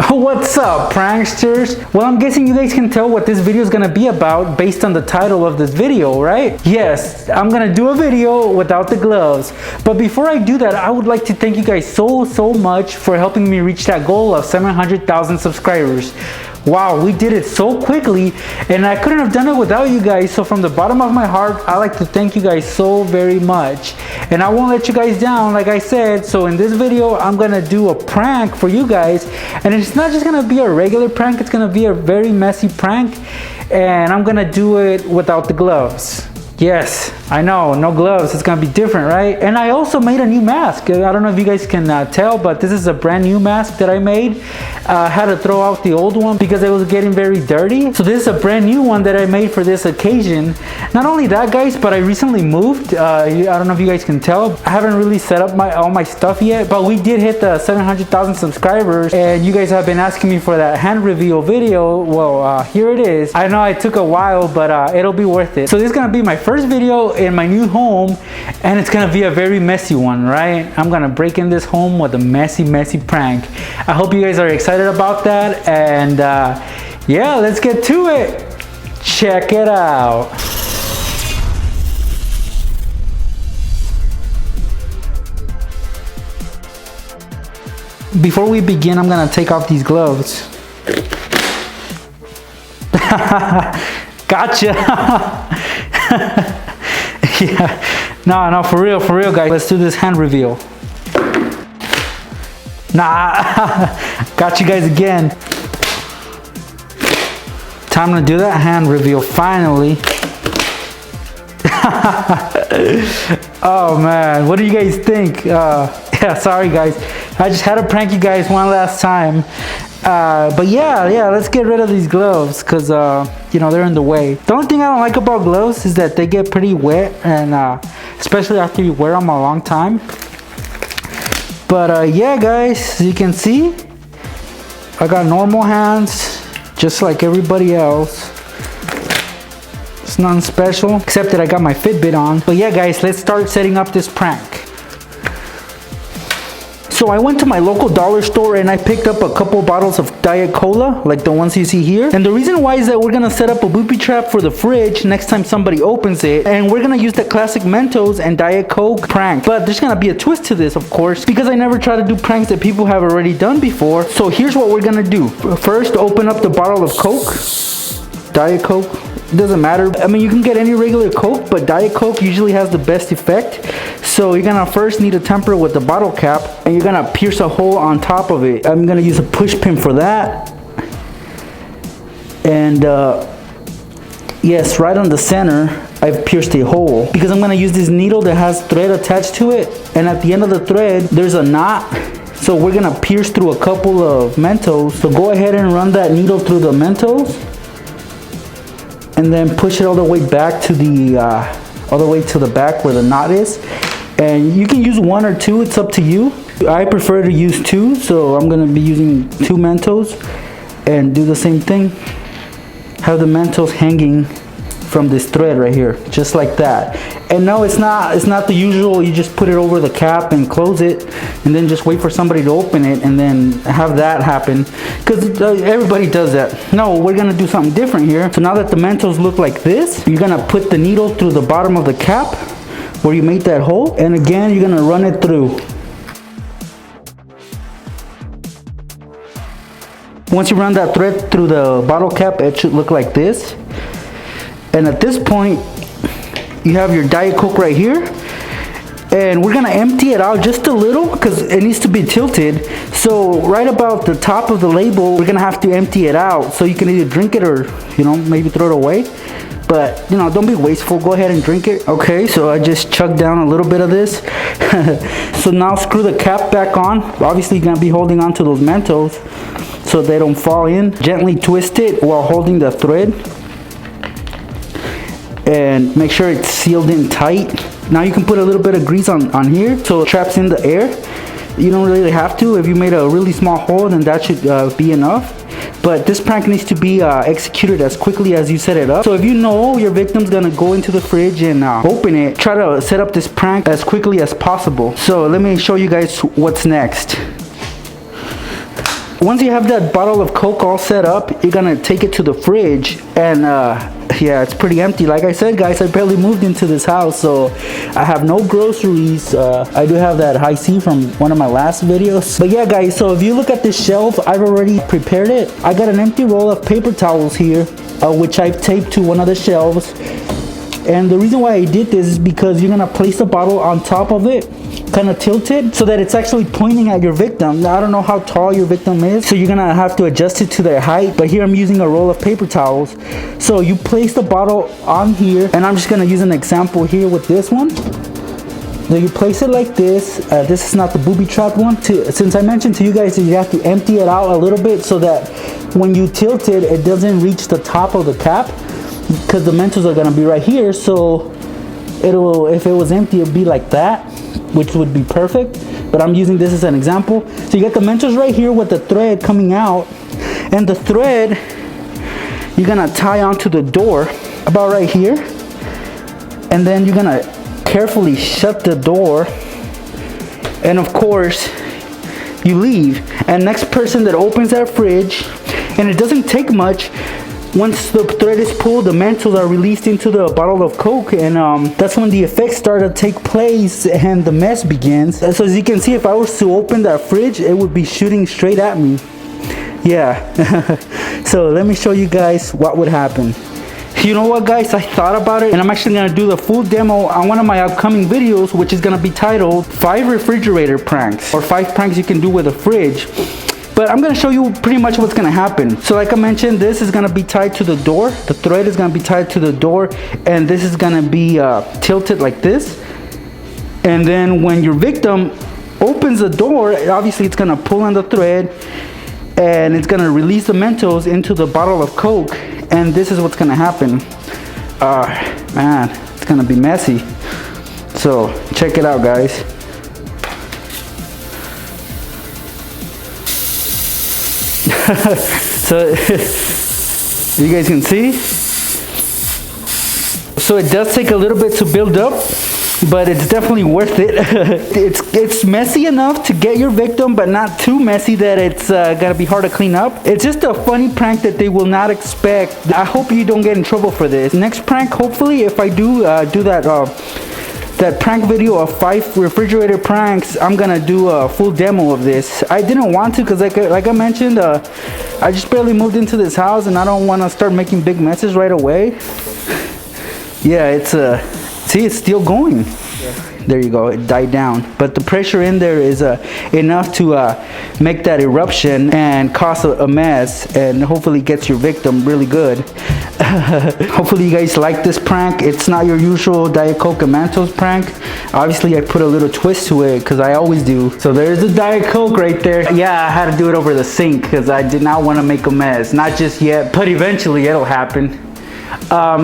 What's up, pranksters? Well, I'm guessing you guys can tell what this video is gonna be about based on the title of this video, right? Yes, I'm gonna do a video without the gloves. But before I do that, I would like to thank you guys so much for helping me reach that goal of 700,000 subscribers. Wow, we did it so quickly, and I couldn't have done it without you guys. So from the bottom of my heart, I like to thank you guys so very much. And I won't let you guys down, like I said. So in this video, I'm gonna do a prank for you guys, and it's not just gonna be a regular prank, it's gonna be a very messy prank, and I'm gonna do it without the gloves. Yes, I know, no gloves, it's gonna be different, right? And I also made a new mask. I don't know if you guys can tell, but this is a brand new mask that I made. I had to throw out the old one because it was getting very dirty. So this is a brand new one that I made for this occasion. Not only that, guys, but I recently moved. I don't know if you guys can tell. I haven't really set up all my stuff yet, but we did hit the 700,000 subscribers, and you guys have been asking me for that hand reveal video. Well, here it is. I know it took a while, but it'll be worth it. So this is gonna be my first video in my new home, and it's gonna be a very messy one, right? I'm gonna break in this home with a messy prank. I hope you guys are excited about that, and yeah, let's get to it. Check it out. Before we begin, I'm gonna take off these gloves. Gotcha. Yeah, no, for real, guys. Let's do this hand reveal. Nah, got you guys again. Time to do that hand reveal, finally. Oh man, what do you guys think? Yeah, sorry guys. I just had to prank you guys one last time. But yeah, let's get rid of these gloves, because you know, they're in the way. The only thing I don't like about gloves is that they get pretty wet, and especially after you wear them a long time. But yeah, guys, as you can see, I got normal hands just like everybody else. It's nothing special, except that I got my Fitbit on. But yeah, guys, let's start setting up this prank. So I went to my local dollar store and I picked up a couple bottles of Diet Cola, like the ones you see here. And the reason why is that we're gonna set up a booby trap for the fridge next time somebody opens it. And we're gonna use the classic Mentos and Diet Coke prank. But there's gonna be a twist to this, of course, because I never try to do pranks that people have already done before. So here's what we're gonna do. First, open up the bottle of Coke. Diet Coke. It doesn't matter. I mean, you can get any regular Coke, but Diet Coke usually has the best effect. So you're gonna first need to temper it with the bottle cap, and you're gonna pierce a hole on top of it. I'm gonna use a push pin for that. And yes, right on the center, I've pierced a hole, because I'm gonna use this needle that has thread attached to it. And at the end of the thread, there's a knot. So we're gonna pierce through a couple of Mentos. So go ahead and run that needle through the Mentos, and then push it all the way back to the back where the knot is. And you can use one or two, it's up to you. I prefer to use two, so I'm gonna be using 2 Mentos, and do the same thing. Have the Mentos hanging from this thread right here, just like that. And no, it's not the usual, you just put it over the cap and close it, and then just wait for somebody to open it, and then have that happen, because everybody does that. No, we're gonna do something different here. So now that the Mentos look like this, you're gonna put the needle through the bottom of the cap where you made that hole, and again, you're gonna run it through. Once you run that thread through the bottle cap, it should look like this. And at this point, you have your Diet Coke right here, and we're gonna empty it out just a little, because it needs to be tilted. So right about the top of the label, we're gonna have to empty it out, so you can either drink it or, you know, maybe throw it away. But, you know, don't be wasteful, go ahead and drink it. Okay, so I just chugged down a little bit of this. So now screw the cap back on. Obviously you're gonna be holding on to those Mentos so they don't fall in. Gently twist it while holding the thread, and make sure it's sealed in tight. Now you can put a little bit of grease on here so it traps in the air. You don't really have to. If you made a really small hole, then that should be enough. But this prank needs to be executed as quickly as you set it up. So if you know your victim's gonna go into the fridge and open it, try to set up this prank as quickly as possible. So let me show you guys what's next. Once you have that bottle of Coke all set up, you're gonna take it to the fridge, and yeah, it's pretty empty. Like I said, guys, I barely moved into this house, so I have no groceries. I do have that high C from one of my last videos. But yeah, guys, so if you look at this shelf, I've already prepared it. I got an empty roll of paper towels here, which I've taped to one of the shelves. And the reason why I did this is because you're gonna place the bottle on top of it, kind of tilted, so that it's actually pointing at your victim. Now, I don't know how tall your victim is, so you're gonna have to adjust it to their height. But here I'm using a roll of paper towels. So you place the bottle on here, and I'm just gonna use an example here with this one. So you place it like this. This is not the booby trap one. Since I mentioned to you guys that you have to empty it out a little bit so that when you tilt it, it doesn't reach the top of the cap, because the Mentos are gonna be right here. So it'll, if it was empty, it'd be like that, which would be perfect. But I'm using this as an example. So you got the Mentos right here with the thread coming out, and the thread you're gonna tie onto the door about right here, and then you're gonna carefully shut the door, and of course you leave. And next person that opens that fridge, and it doesn't take much, once the thread is pulled, the Mentos are released into the bottle of Coke, and that's when the effects start to take place and the mess begins. And so as you can see, if I was to open that fridge, it would be shooting straight at me. Yeah. So let me show you guys what would happen. You know what, guys, I thought about it, and I'm actually gonna do the full demo on one of my upcoming videos, which is gonna be titled 5 refrigerator pranks, or 5 pranks you can do with a fridge. But I'm gonna show you pretty much what's gonna happen. So like I mentioned, this is gonna be tied to the door. The thread is gonna be tied to the door, and this is gonna be tilted like this. And then when your victim opens the door, obviously it's gonna pull on the thread, and it's gonna release the Mentos into the bottle of Coke. And this is what's gonna happen. Man, it's gonna be messy. So check it out, guys. So you guys can see, so it does take a little bit to build up, but it's definitely worth it. It's messy enough to get your victim, but not too messy that it's gonna be hard to clean up. It's just a funny prank that they will not expect. I hope you don't get in trouble for this. Next prank, hopefully, if I do that prank video of 5 refrigerator pranks, I'm gonna do a full demo of this. I didn't want to, because like I mentioned, I just barely moved into this house, and I don't want to start making big messes right away. Yeah, it's see, it's still going. There you go, it died down, but the pressure in there is enough to make that eruption and cause a mess, and hopefully gets your victim really good. Hopefully you guys like this prank. It's not your usual Diet Coke and Mentos prank. Obviously I put a little twist to it, because I always do. So there's the Diet Coke right there. Yeah, I had to do it over the sink because I did not want to make a mess. Not just yet, but eventually it'll happen.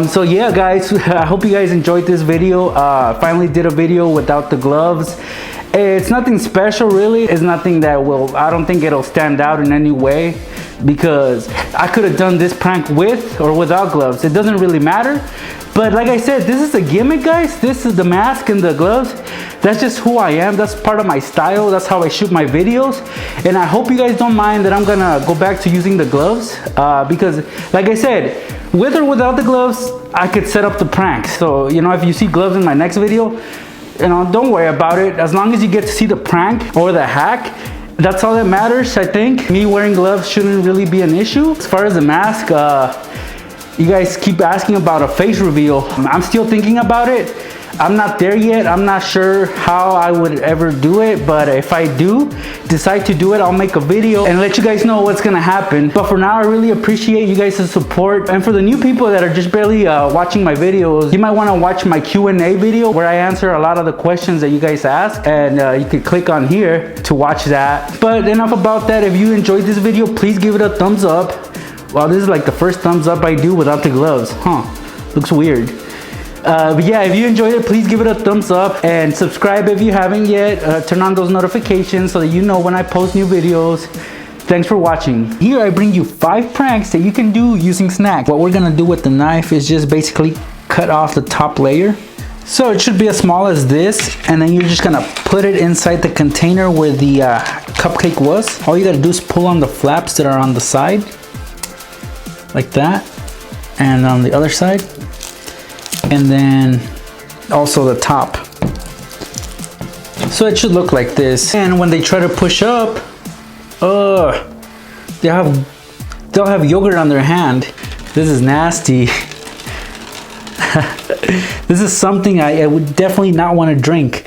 So yeah, guys, I hope you guys enjoyed this video. Finally did a video without the gloves. It's nothing special, really. It's nothing that I don't think it'll stand out in any way, because I could have done this prank with or without gloves. It doesn't really matter. But like I said, this is a gimmick, guys. This is the mask and the gloves. That's just who I am. That's part of my style. That's how I shoot my videos. And I hope you guys don't mind that I'm gonna go back to using the gloves, because like I said, with or without the gloves, I could set up the prank. So, you know, if you see gloves in my next video, you know, don't worry about it. As long as you get to see the prank or the hack, that's all that matters, I think. Me wearing gloves shouldn't really be an issue. As far as the mask, you guys keep asking about a face reveal. I'm still thinking about it. I'm not there yet. I'm not sure how I would ever do it, but if I do decide to do it, I'll make a video and let you guys know what's gonna happen. But for now, I really appreciate you guys' support. And for the new people that are just barely watching my videos, you might wanna watch my Q&A video where I answer a lot of the questions that you guys ask, and you can click on here to watch that. But enough about that. If you enjoyed this video, please give it a thumbs up. Wow, this is like the first thumbs up I do without the gloves. Looks weird. But yeah, if you enjoyed it, please give it a thumbs up and subscribe if you haven't yet. Turn on those notifications so that you know when I post new videos. Thanks for watching. Here I bring you 5 pranks that you can do using snacks. What we're gonna do with the knife is just basically cut off the top layer So it should be as small as this, and then you're just gonna put it inside the container where the cupcake was. All you gotta do is pull on the flaps that are on the side, like that, and on the other side, and then also the top. So it should look like this. And when they try to push up, they'll have yogurt on their hand. This is nasty. This is something I would definitely not want to drink.